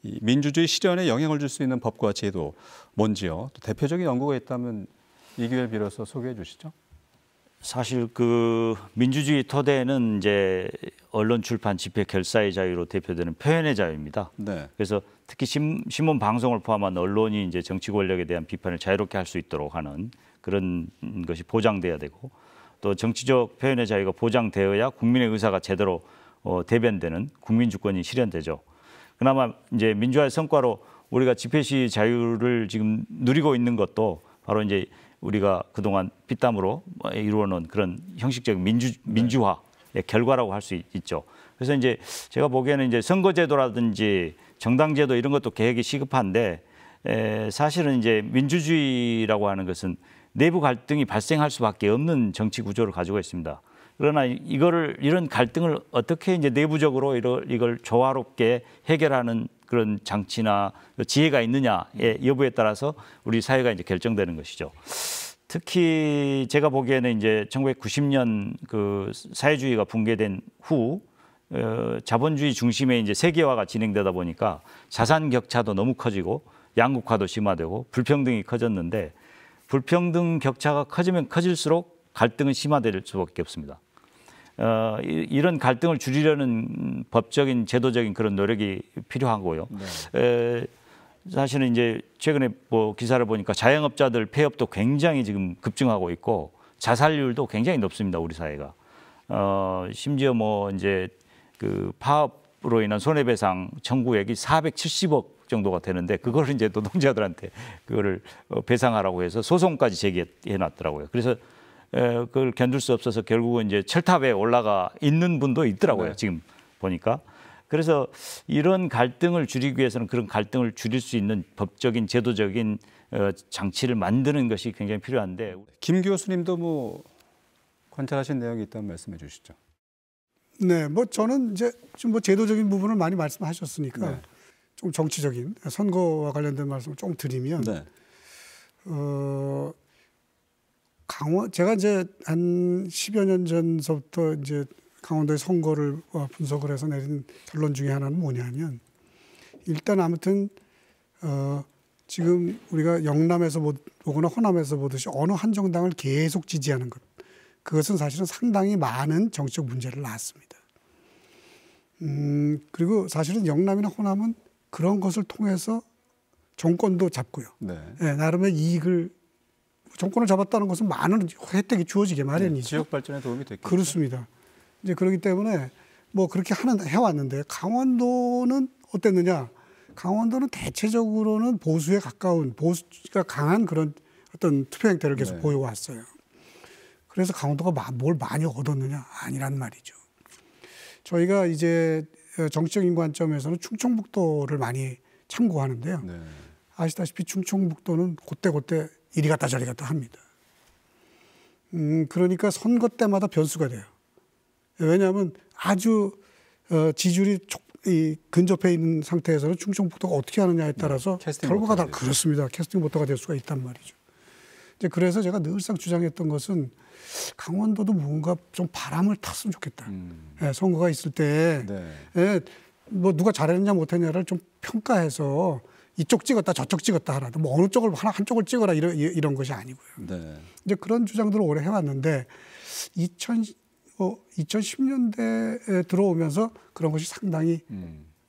이 민주주의 실현에 영향을 줄 수 있는 법과 제도 뭔지요? 또 대표적인 연구가 있다면 이 기회를 빌어서 소개해 주시죠. 사실 그 민주주의 토대는 이제 언론, 출판, 집회, 결사의 자유로 대표되는 표현의 자유입니다. 네. 그래서 특히 신문 방송을 포함한 언론이 이제 정치 권력에 대한 비판을 자유롭게 할 수 있도록 하는 그런 것이 보장돼야 되고, 또 정치적 표현의 자유가 보장되어야 국민의 의사가 제대로 대변되는 국민 주권이 실현되죠. 그나마 이제 민주화의 성과로 우리가 집회 시위 자유를 지금 누리고 있는 것도 바로 이제 우리가 그동안 피땀으로 이루어놓은 그런 형식적인 민주화의 결과라고 할 수 있죠. 그래서 이제 제가 보기에는 이제 선거제도라든지 정당제도 이런 것도 개혁이 시급한데, 사실은 이제 민주주의라고 하는 것은 내부 갈등이 발생할 수밖에 없는 정치 구조를 가지고 있습니다. 그러나 이런 갈등을 어떻게 이제 내부적으로 이걸 조화롭게 해결하는 그런 장치나 지혜가 있느냐의 여부에 따라서 우리 사회가 이제 결정되는 것이죠. 특히 제가 보기에는 이제 1990년 그 사회주의가 붕괴된 후 자본주의 중심의 이제 세계화가 진행되다 보니까 자산 격차도 너무 커지고 양극화도 심화되고 불평등이 커졌는데, 불평등 격차가 커지면 커질수록 갈등은 심화될 수밖에 없습니다. 이런 갈등을 줄이려는 법적인 제도적인 그런 노력이 필요하고요. 네. 사실은 이제 최근에 뭐 기사를 보니까 자영업자들 폐업도 굉장히 지금 급증하고 있고 자살률도 굉장히 높습니다, 우리 사회가. 심지어 뭐 이제 그 파업으로 인한 손해배상 청구액이 470억 정도가 되는데, 그걸 이제 노동자들한테 그거를 배상하라고 해서 소송까지 제기해 놨더라고요. 그래서 그걸 견딜 수 없어서 결국은 이제 철탑에 올라가 있는 분도 있더라고요. 네. 지금 보니까. 그래서 이런 갈등을 줄이기 위해서는 그런 갈등을 줄일 수 있는 법적인 제도적인 장치를 만드는 것이 굉장히 필요한데, 김 교수님도 뭐 관찰하신 내용이 있다면 말씀해 주시죠. 네, 뭐 저는 이제 좀 뭐 제도적인 부분을 많이 말씀하셨으니까 네. 좀 정치적인 선거와 관련된 말씀을 좀 드리면, 네. 제가 이제 한 10여 년 전서부터 이제 강원도의 선거를 분석을 해서 내린 결론 중에 하나는 뭐냐면, 일단 아무튼 지금 우리가 영남에서 보거나 호남에서 보듯이 어느 한 정당을 계속 지지하는 것, 그것은 사실은 상당히 많은 정치적 문제를 낳았습니다. 그리고 사실은 영남이나 호남은 그런 것을 통해서 정권도 잡고요. 네. 네, 나름의 이익을, 정권을 잡았다는 것은 많은 혜택이 주어지게 마련이죠. 지역 발전에 도움이 됐겠죠. 그렇습니다. 이제 그렇기 때문에 뭐 그렇게 해왔는데, 강원도는 어땠느냐? 강원도는 대체적으로는 보수에 가까운, 보수가 강한 그런 어떤 투표 행태를 계속 네. 보여왔어요. 그래서 강원도가 뭘 많이 얻었느냐? 아니란 말이죠. 저희가 이제 정치적인 관점에서는 충청북도를 많이 참고하는데요. 네. 아시다시피 충청북도는 그때그때 이리 갔다 저리 갔다 합니다. 그러니까 선거 때마다 변수가 돼요. 왜냐하면 아주 지지율이 근접해 있는 상태에서는 충청북도가 어떻게 하느냐에 따라서 결과가 다 그렇습니다. 캐스팅 보터가 될 수가 있단 말이죠. 이제 그래서 제가 늘상 주장했던 것은 강원도도 뭔가 좀 바람을 탔으면 좋겠다. 예, 선거가 있을 때 예, 뭐 누가 잘했냐 못했냐를 좀 평가해서 이쪽 찍었다 저쪽 찍었다 하라. 뭐 어느 쪽을 한쪽을 찍어라 이런 것이 아니고요. 네. 이제 그런 주장들을 오래 해왔는데 2010년대에 들어오면서 그런 것이 상당히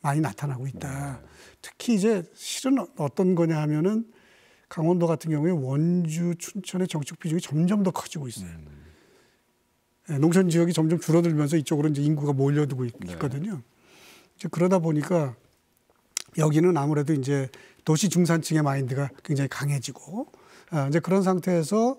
많이 나타나고 있다. 네. 특히 이제 실은 어떤 거냐 하면은 강원도 같은 경우에 원주, 춘천의 정책 비중이 점점 더 커지고 있어요. 농촌 지역이 점점 줄어들면서 이쪽으로 이제 인구가 몰려들고 있거든요. 이제 그러다 보니까 여기는 아무래도 이제 도시 중산층의 마인드가 굉장히 강해지고, 이제 그런 상태에서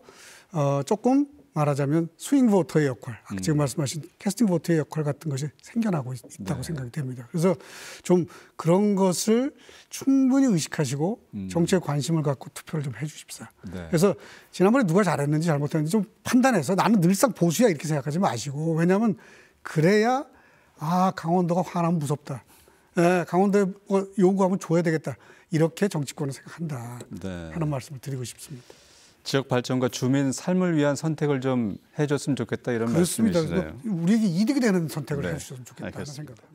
조금 말하자면 스윙 보터의 역할, 지금 말씀하신 캐스팅 보터의 역할 같은 것이 생겨나고 있다고 생각이 됩니다. 그래서 좀 그런 것을 충분히 의식하시고 정치에 관심을 갖고 투표를 좀 해주십사. 그래서 지난번에 누가 잘했는지 잘못했는지 좀 판단해서, 나는 늘상 보수야 이렇게 생각하지 마시고, 왜냐하면 그래야 강원도가 화나면 무섭다. 강원도에 요구하면 줘야 되겠다. 이렇게 정치권을 생각한다 하는 말씀을 드리고 싶습니다. 지역 발전과 주민 삶을 위한 선택을 좀 해줬으면 좋겠다 이런 말씀이시네요. 그렇습니다. 우리에게 이득이 되는 선택을 해주셨으면 좋겠다는 생각입니다.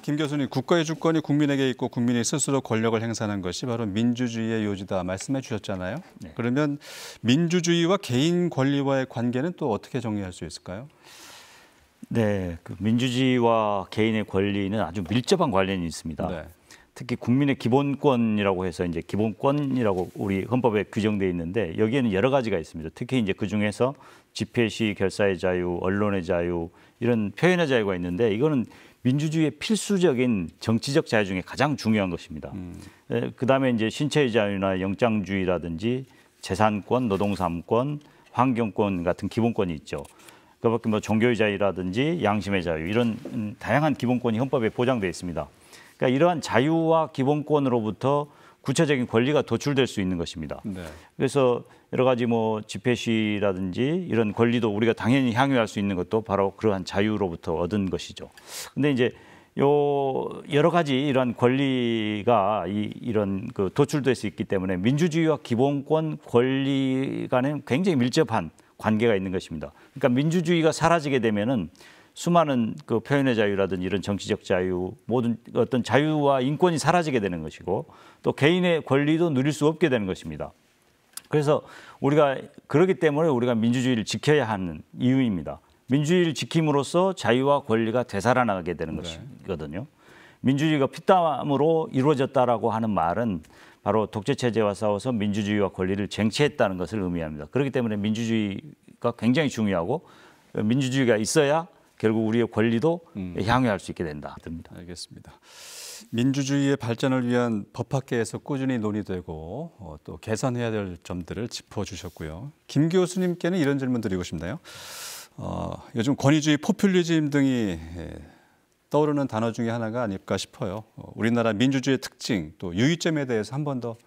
김 교수님, 국가의 주권이 국민에게 있고 국민이 스스로 권력을 행사하는 것이 바로 민주주의의 요지다 말씀해 주셨잖아요. 네. 그러면 민주주의와 개인 권리와의 관계는 또 어떻게 정리할 수 있을까요? 네, 그 민주주의와 개인의 권리는 아주 밀접한 관련이 있습니다. 네. 특히 국민의 기본권이라고 해서 이제 기본권이라고 우리 헌법에 규정되어 있는데 여기에는 여러 가지가 있습니다. 특히 이제 그 중에서 집회, 시위, 결사의 자유, 언론의 자유 이런 표현의 자유가 있는데 이거는 민주주의의 필수적인 정치적 자유 중에 가장 중요한 것입니다. 그다음에 이제 신체의 자유나 영장주의라든지 재산권, 노동삼권, 환경권 같은 기본권이 있죠. 그밖에 뭐 종교의 자유라든지 양심의 자유 이런 다양한 기본권이 헌법에 보장되어 있습니다. 그러니까 이러한 자유와 기본권으로부터 구체적인 권리가 도출될 수 있는 것입니다. 네. 그래서 여러 가지 뭐 집회 시위라든지 이런 권리도 우리가 당연히 향유할 수 있는 것도 바로 그러한 자유로부터 얻은 것이죠. 근데 이제 여러 가지 이러한 권리가 이런 그 도출될 수 있기 때문에 민주주의와 기본권 권리 간에 굉장히 밀접한 관계가 있는 것입니다. 그러니까 민주주의가 사라지게 되면은 수많은 그 표현의 자유라든지 이런 정치적 자유, 모든 어떤 자유와 인권이 사라지게 되는 것이고 또 개인의 권리도 누릴 수 없게 되는 것입니다. 그래서 우리가 그렇기 때문에 우리가 민주주의를 지켜야 하는 이유입니다. 민주주의를 지킴으로써 자유와 권리가 되살아나게 되는 것이거든요. 민주주의가 피땀으로 이루어졌다라고 하는 말은 바로 독재 체제와 싸워서 민주주의와 권리를 쟁취했다는 것을 의미합니다. 그렇기 때문에 민주주의가 굉장히 중요하고 민주주의가 있어야 결국 우리의 권리도 향유할 수 있게 된다. 알겠습니다. 민주주의의 발전을 위한 법학계에서 꾸준히 논의되고 또 개선해야 될 점들을 짚어주셨고요. 김 교수님께는 이런 질문 드리고 싶네요. 요즘 권위주의, 포퓰리즘 등이 떠오르는 단어 중에 하나가 아닐까 싶어요. 우리나라 민주주의의 특징 또 유의점에 대해서 한 번 더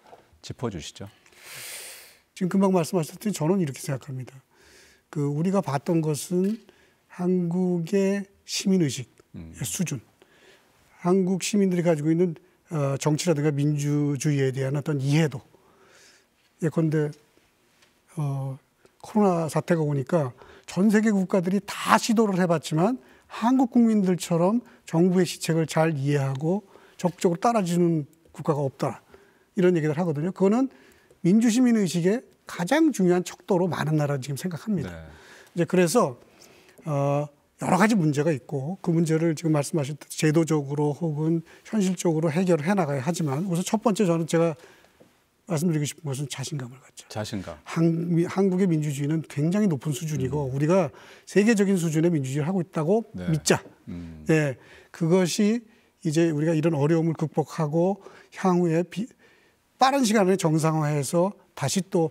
짚어주시죠. 지금 금방 말씀하셨더니 저는 이렇게 생각합니다. 그 우리가 봤던 것은 한국의 시민의식 수준, 한국 시민들이 가지고 있는 정치라든가 민주주의에 대한 어떤 이해도. 예컨대 코로나 사태가 오니까 전 세계 국가들이 다 시도를 해봤지만 한국 국민들처럼 정부의 시책을 잘 이해하고 적극적으로 따라주는 국가가 없다. 이런 얘기를 하거든요. 그거는 민주시민의식의 가장 중요한 척도로 많은 나라 지금 생각합니다. 네. 이제 그래서 여러 가지 문제가 있고 그 문제를 지금 말씀하셨듯이 제도적으로 혹은 현실적으로 해결을 해나가야 하지만 우선 첫 번째 저는 제가 말씀드리고 싶은 것은 자신감을 갖자. 자신감. 한국의 민주주의는 굉장히 높은 수준이고 우리가 세계적인 수준의 민주주의를 하고 있다고 네. 믿자. 네, 그것이 이제 우리가 이런 어려움을 극복하고 향후에 빠른 시간에 정상화해서 다시 또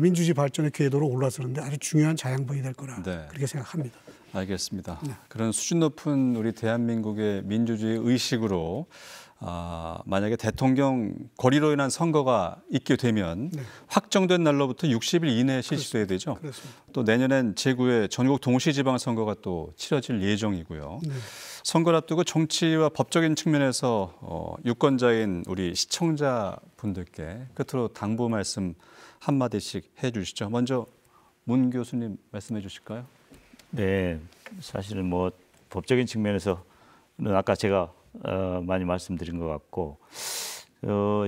민주주의 발전의 궤도로 올라서는데 아주 중요한 자양분이 될 거라 네. 그렇게 생각합니다. 알겠습니다. 그런 수준 높은 우리 대한민국의 민주주의 의식으로 만약에 대통령 거리로 인한 선거가 있게 되면 확정된 날로부터 60일 이내에 실시돼야 되죠. 그렇습니다. 또 내년엔 제9회 전국 동시지방선거가 또 치러질 예정이고요. 선거를 앞두고 정치와 법적인 측면에서 유권자인 우리 시청자분들께 끝으로 당부 말씀 한마디씩 해주시죠. 먼저 문 교수님 말씀해 주실까요? 네, 사실은 뭐 법적인 측면에서는 아까 제가 많이 말씀드린 것 같고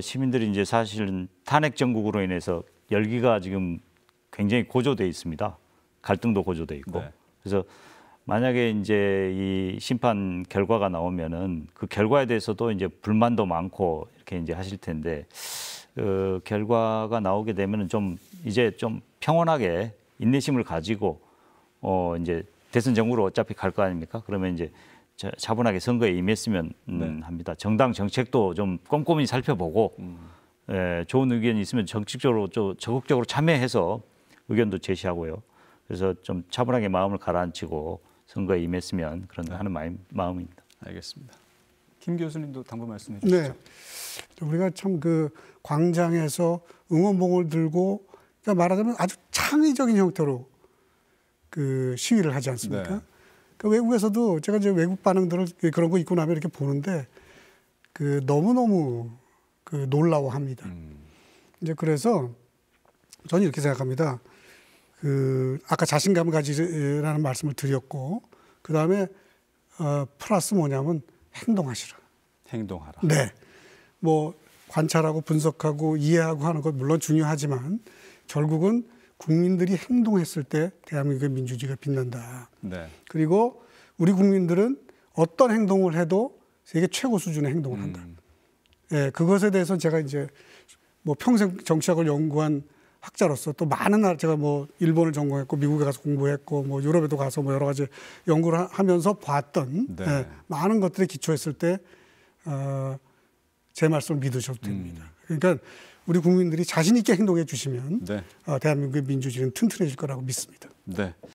시민들이 이제 사실은 탄핵 정국으로 인해서 열기가 지금 굉장히 고조돼 있습니다. 갈등도 고조돼 있고 네. 그래서 만약에 이제 이 심판 결과가 나오면은 그 결과에 대해서도 이제 불만도 많고 이렇게 이제 하실 텐데 그 결과가 나오게 되면은 좀 이제 좀 평온하게 인내심을 가지고 이제 대선 정국으로 어차피 갈 거 아닙니까? 그러면 이제 차분하게 선거에 임했으면 합니다. 정당 정책도 좀 꼼꼼히 살펴보고 좋은 의견이 있으면 정책적으로 좀 적극적으로 참여해서 의견도 제시하고요. 그래서 좀 차분하게 마음을 가라앉히고 선거에 임했으면 그런 하는 마음입니다. 알겠습니다. 김 교수님도 당부 말씀해 주시죠. 네, 우리가 참 그 광장에서 응원봉을 들고 그러니까 말하자면 아주 창의적인 형태로 그 시위를 하지 않습니까? 네. 그 외국에서도 제가 이제 외국 반응들을 그런 거 있고 나면 이렇게 보는데 그 너무너무 그 놀라워합니다. 이제 그래서 저는 이렇게 생각합니다. 그 아까 자신감을 가지라는 말씀을 드렸고 그 다음에 플러스 뭐냐면 행동하시라. 행동하라. 네. 뭐 관찰하고 분석하고 이해하고 하는 것 물론 중요하지만 결국은 국민들이 행동했을 때 대한민국의 민주주의가 빛난다. 네. 그리고 우리 국민들은 어떤 행동을 해도 세계 최고 수준의 행동을 한다. 예, 그것에 대해서는 제가 이제 뭐 평생 정치학을 연구한 학자로서 또 많은 나라 제가 뭐 일본을 전공했고 미국에 가서 공부했고 뭐 유럽에도 가서 뭐 여러 가지 연구를 하면서 봤던 네. 예, 많은 것들에 기초했을 때 제 말씀을 믿으셔도 됩니다. 그러니까 우리 국민들이 자신 있게 행동해 주시면 네. 대한민국의 민주주의는 튼튼해질 거라고 믿습니다. 네.